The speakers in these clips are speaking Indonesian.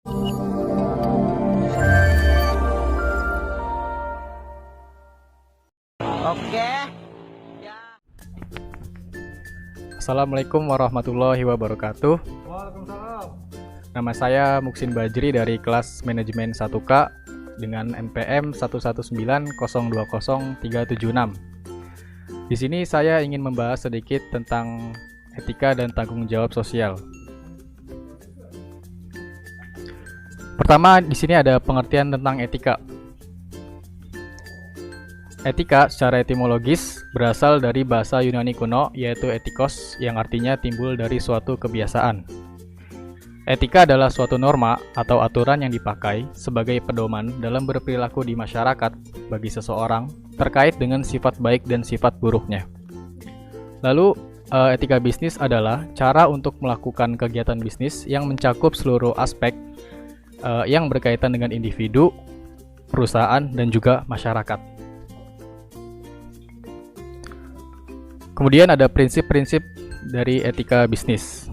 Oke. Assalamualaikum warahmatullahi wabarakatuh. Waalaikumsalam. Nama saya Muksin Bajri dari kelas manajemen 1K dengan NPM 119020376. Di sini saya ingin membahas sedikit tentang etika dan tanggung jawab sosial. Pertama, di sini ada pengertian tentang etika. Etika secara etimologis berasal dari bahasa Yunani kuno, yaitu etikos, yang artinya timbul dari suatu kebiasaan. Etika adalah suatu norma atau aturan yang dipakai sebagai pedoman dalam berperilaku di masyarakat bagi seseorang terkait dengan sifat baik dan sifat buruknya. Lalu, etika bisnis adalah cara untuk melakukan kegiatan bisnis yang mencakup seluruh aspek yang berkaitan dengan individu, perusahaan, dan juga masyarakat. Kemudian ada prinsip-prinsip dari etika bisnis.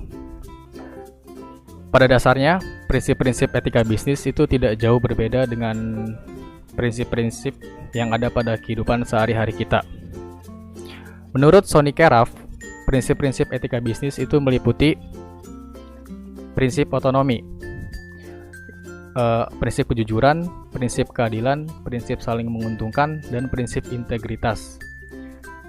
Pada dasarnya, prinsip-prinsip etika bisnis itu tidak jauh berbeda dengan prinsip-prinsip yang ada pada kehidupan sehari-hari kita. Menurut Sonny Keraf, prinsip-prinsip etika bisnis itu meliputi prinsip otonomi, prinsip kejujuran, prinsip keadilan, prinsip saling menguntungkan, dan prinsip integritas.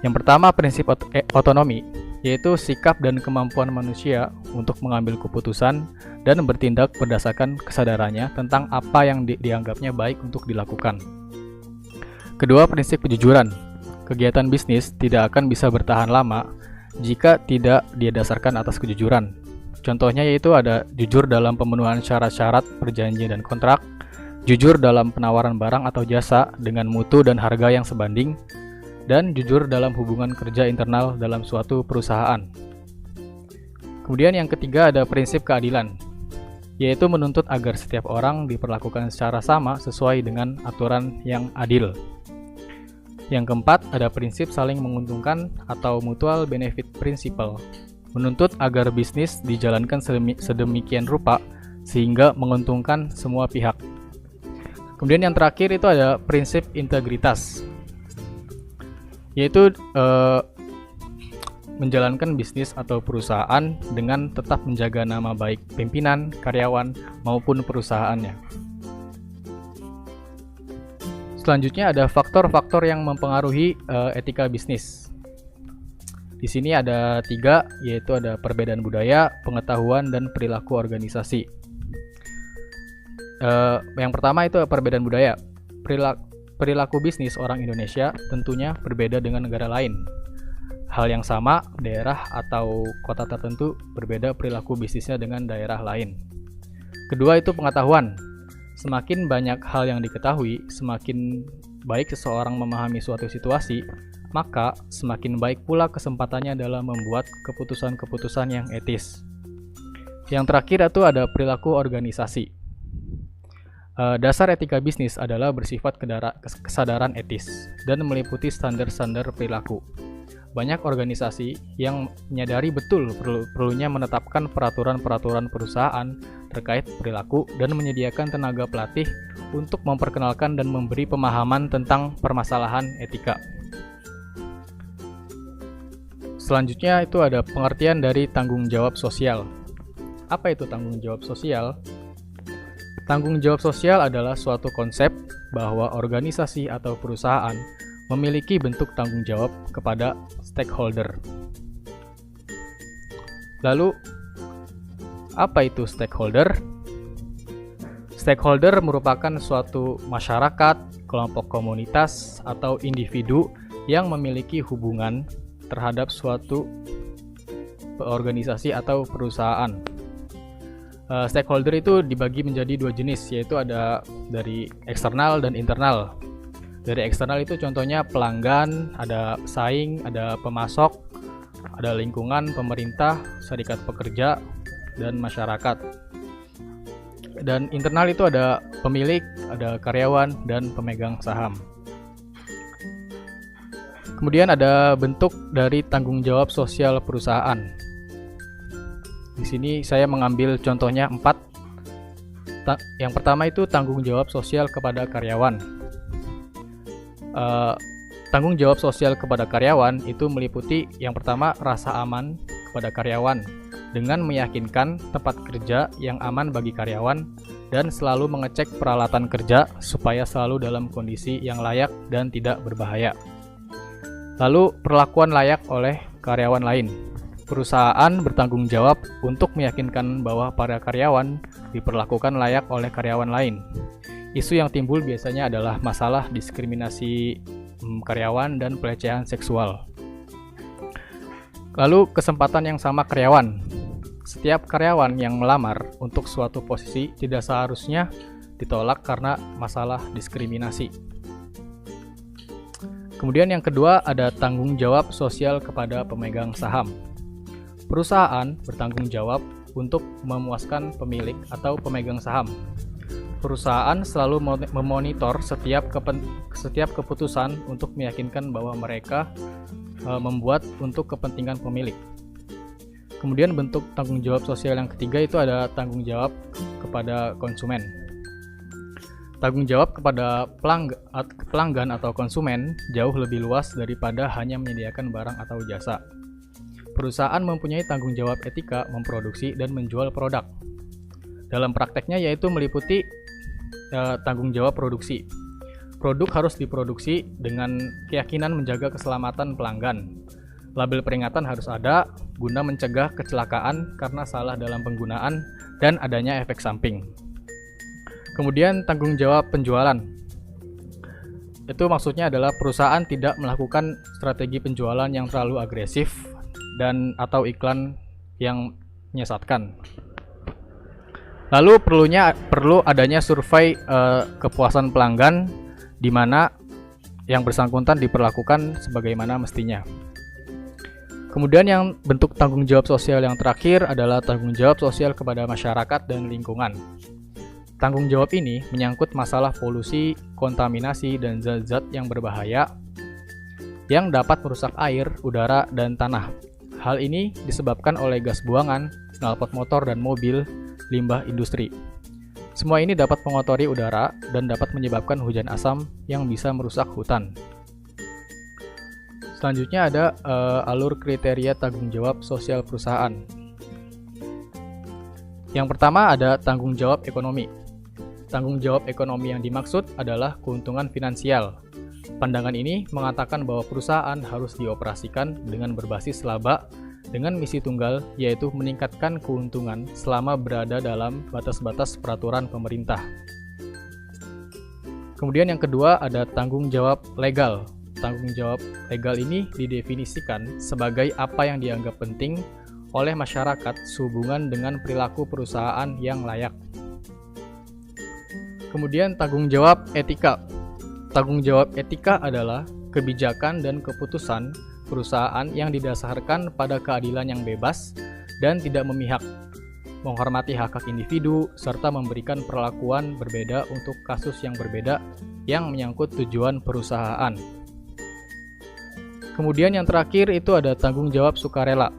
Yang pertama, prinsip otonomi, yaitu sikap dan kemampuan manusia untuk mengambil keputusan dan bertindak berdasarkan kesadarannya tentang apa yang dianggapnya baik untuk dilakukan. Kedua, prinsip kejujuran. Kegiatan bisnis tidak akan bisa bertahan lama jika tidak didasarkan atas kejujuran. Contohnya yaitu ada jujur dalam pemenuhan syarat-syarat perjanjian dan kontrak, jujur dalam penawaran barang atau jasa dengan mutu dan harga yang sebanding, dan jujur dalam hubungan kerja internal dalam suatu perusahaan. Kemudian yang ketiga ada prinsip keadilan, yaitu menuntut agar setiap orang diperlakukan secara sama sesuai dengan aturan yang adil. Yang keempat ada prinsip saling menguntungkan atau mutual benefit principle, menuntut agar bisnis dijalankan sedemikian rupa sehingga menguntungkan semua pihak. Kemudian yang terakhir itu ada prinsip integritas, yaitu menjalankan bisnis atau perusahaan dengan tetap menjaga nama baik pimpinan, karyawan, maupun perusahaannya. Selanjutnya ada faktor-faktor yang mempengaruhi etika bisnis. Di sini ada 3, yaitu ada perbedaan budaya, pengetahuan, dan perilaku organisasi. Yang pertama itu perbedaan budaya. Perilaku bisnis orang Indonesia tentunya berbeda dengan negara lain. Hal yang sama, daerah atau kota tertentu berbeda perilaku bisnisnya dengan daerah lain. Kedua itu pengetahuan. Semakin banyak hal yang diketahui, semakin baik seseorang memahami suatu situasi, maka semakin baik pula kesempatannya dalam membuat keputusan-keputusan yang etis. Yang terakhir itu ada perilaku organisasi. Dasar etika bisnis adalah bersifat kesadaran etis dan meliputi standar-standar perilaku. Banyak organisasi yang menyadari betul perlunya menetapkan peraturan-peraturan perusahaan terkait perilaku dan menyediakan tenaga pelatih untuk memperkenalkan dan memberi pemahaman tentang permasalahan etika. Selanjutnya itu ada pengertian dari tanggung jawab sosial. Apa itu tanggung jawab sosial? Tanggung jawab sosial adalah suatu konsep bahwa organisasi atau perusahaan memiliki bentuk tanggung jawab kepada stakeholder. Lalu, apa itu stakeholder? Stakeholder merupakan suatu masyarakat, kelompok komunitas, atau individu yang memiliki hubungan terhadap suatu organisasi atau perusahaan. Stakeholder itu dibagi menjadi 2 jenis, yaitu ada dari eksternal dan internal. Dari eksternal itu contohnya pelanggan, ada pesaing, ada pemasok, ada lingkungan, pemerintah, serikat pekerja, dan masyarakat. Dan internal itu ada pemilik, ada karyawan, dan pemegang saham. Kemudian ada bentuk dari tanggung jawab sosial perusahaan. Di sini saya mengambil contohnya 4. Yang pertama itu tanggung jawab sosial kepada karyawan. Tanggung jawab sosial kepada karyawan itu meliputi yang pertama rasa aman kepada karyawan dengan meyakinkan tempat kerja yang aman bagi karyawan dan selalu mengecek peralatan kerja supaya selalu dalam kondisi yang layak dan tidak berbahaya. Lalu perlakuan layak oleh karyawan lain. Perusahaan bertanggung jawab untuk meyakinkan bahwa para karyawan diperlakukan layak oleh karyawan lain. Isu yang timbul biasanya adalah masalah diskriminasi karyawan dan pelecehan seksual. Lalu kesempatan yang sama karyawan. Setiap karyawan yang melamar untuk suatu posisi tidak seharusnya ditolak karena masalah diskriminasi. Kemudian yang kedua ada tanggung jawab sosial kepada pemegang saham. Perusahaan bertanggung jawab untuk memuaskan pemilik atau pemegang saham. Perusahaan selalu memonitor setiap keputusan untuk meyakinkan bahwa mereka membuat untuk kepentingan pemilik. Kemudian bentuk tanggung jawab sosial yang ketiga itu ada tanggung jawab kepada konsumen. Tanggung jawab kepada pelanggan atau konsumen jauh lebih luas daripada hanya menyediakan barang atau jasa. Perusahaan mempunyai tanggung jawab etika memproduksi dan menjual produk. Dalam prakteknya yaitu meliputi tanggung jawab produksi. Produk harus diproduksi dengan keyakinan menjaga keselamatan pelanggan. Label peringatan harus ada guna mencegah kecelakaan karena salah dalam penggunaan dan adanya efek samping. Kemudian tanggung jawab penjualan. Itu maksudnya adalah perusahaan tidak melakukan strategi penjualan yang terlalu agresif dan atau iklan yang menyesatkan. Lalu perlu adanya survei kepuasan pelanggan di mana yang bersangkutan diperlakukan sebagaimana mestinya. Kemudian yang bentuk tanggung jawab sosial yang terakhir adalah tanggung jawab sosial kepada masyarakat dan lingkungan. Tanggung jawab ini menyangkut masalah polusi, kontaminasi, dan zat-zat yang berbahaya yang dapat merusak air, udara, dan tanah. Hal ini disebabkan oleh gas buangan, knalpot motor dan mobil, limbah industri. Semua ini dapat mengotori udara dan dapat menyebabkan hujan asam yang bisa merusak hutan. Selanjutnya ada alur kriteria tanggung jawab sosial perusahaan. Yang pertama ada tanggung jawab ekonomi. Tanggung jawab ekonomi yang dimaksud adalah keuntungan finansial. Pandangan ini mengatakan bahwa perusahaan harus dioperasikan dengan berbasis laba dengan misi tunggal, yaitu meningkatkan keuntungan selama berada dalam batas-batas peraturan pemerintah. Kemudian yang kedua ada tanggung jawab legal. Tanggung jawab legal ini didefinisikan sebagai apa yang dianggap penting oleh masyarakat sehubungan dengan perilaku perusahaan yang layak. Kemudian tanggung jawab etika. Tanggung jawab etika adalah kebijakan dan keputusan perusahaan yang didasarkan pada keadilan yang bebas dan tidak memihak, menghormati hak-hak individu, serta memberikan perlakuan berbeda untuk kasus yang berbeda yang menyangkut tujuan perusahaan. Kemudian yang terakhir itu ada tanggung jawab sukarela.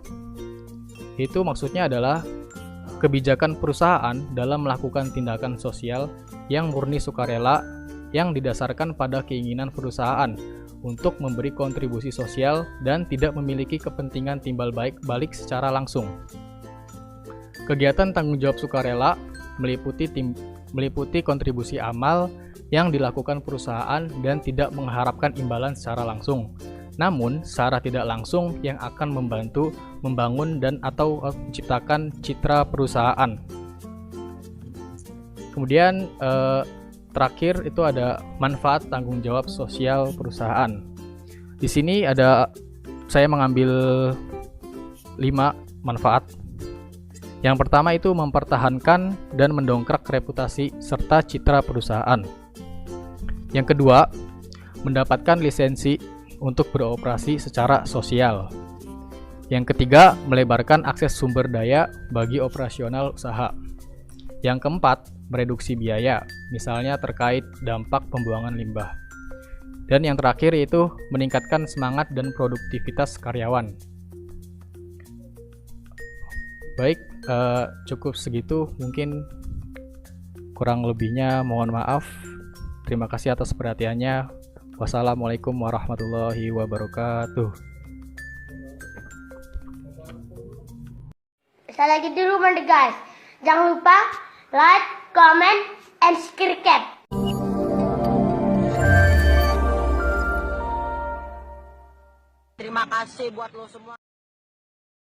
Itu maksudnya adalah kebijakan perusahaan dalam melakukan tindakan sosial yang murni sukarela yang didasarkan pada keinginan perusahaan untuk memberi kontribusi sosial dan tidak memiliki kepentingan timbal balik secara langsung. Kegiatan tanggung jawab sukarela meliputi kontribusi amal yang dilakukan perusahaan dan tidak mengharapkan imbalan secara langsung, namun secara tidak langsung yang akan membantu membangun dan atau menciptakan citra perusahaan. Kemudian terakhir itu ada manfaat tanggung jawab sosial perusahaan. Di sini saya mengambil 5 manfaat. Yang pertama itu mempertahankan dan mendongkrak reputasi serta citra perusahaan. Yang kedua, mendapatkan lisensi untuk beroperasi secara sosial. Yang ketiga, melebarkan akses sumber daya bagi operasional usaha. Yang keempat, mereduksi biaya, misalnya terkait dampak pembuangan limbah. Dan yang terakhir yaitu meningkatkan semangat dan produktivitas karyawan. Baik, cukup segitu mungkin Kurang lebihnya mohon maaf. Terima kasih atas perhatiannya. Wassalamualaikum warahmatullahi wabarakatuh. Saya lagi di rumah deh guys. Jangan lupa like, comment, and subscribe. Terima kasih buat lo semua.